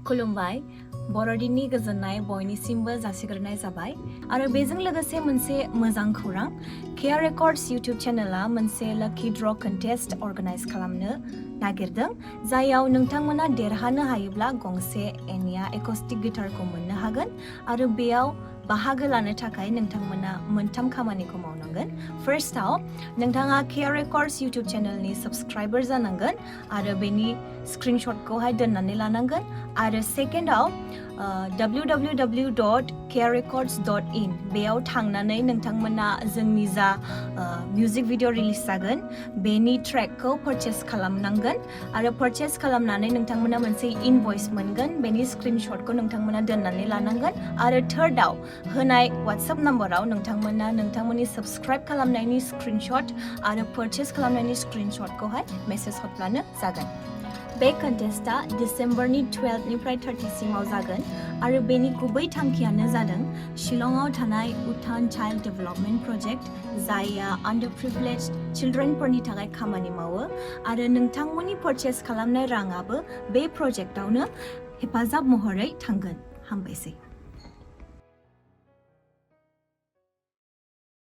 खुलुमबाय बर'दिननि गोजोननाय बयनिसिमबो जासिग्रोनाय जाबाय आरो बेजों लोगोसे मोनसे मोजां खौरां केआर रेकर्ड्स इउट्यूब चेनेला मोनसे लाकी ड्र कन्टेस्ट अर्गानाइज खालामनो नागिरदों जायाव नोंथांमोना देरहानो हायोब्ला गंसे एनिया एकस्टिक गिटारखौ मोननो हागोन आरो बेयाव बाहागो लानो थाखाय नोंथांमोना मोनथाम खामानिखौ मावनांगोन। फार्स्टआव नोंथाङा केआर रेकर्ड्स इउट्यूब चेनेलनि सब्सक्राइबर जानांगोन आरो बेनि स्क्रिनशटखौहाय दोननानै लानांगोन आरो सेकेन्डआव www.carerecords.in बेयाव थांनानै नोंथांमोना जोंनि जा मिउजिक भिडिअ रिलिज जागोन बेनि ट्रेकखौ पारचेस खालामनांगोन आरो पारचेस खालामनानै नोंथांमोना मोनसे इनभइस मोनगोन बेनि स्क्रिनशटखौ नोंथांमोना दोननानै लानांगन आरो थार्डआव होनाय WhatsApp नाम्बाराव नोंथांमोना नोंथांमोननि सब्सक्राइब खालामनायनि स्क्रिनशट आरो पारचेस खालामनायनि स्क्रिनशटखौहाय मेसेज हरब्लानो जागोन। बे कन्टेस्टआ डिसेम्बरनि 12 निफ्राय 30 सिमाव जागोन आरो बेनि गुबै थांखियानो जादों शिलंआव थानाय उटान चाइल्ड डेभेलपमेन्ट प्रजेक्ट जायआ आन्डार प्रिभिलेज्ड चिल्ड्रेनफोरनि थाखाय खामानि मावो आरो नोंथांमोननि पारचेस खालामनाय राङाबो बे प्रजेक्टआवनो हेफाजाब महरै थांगोन। हामबायसै।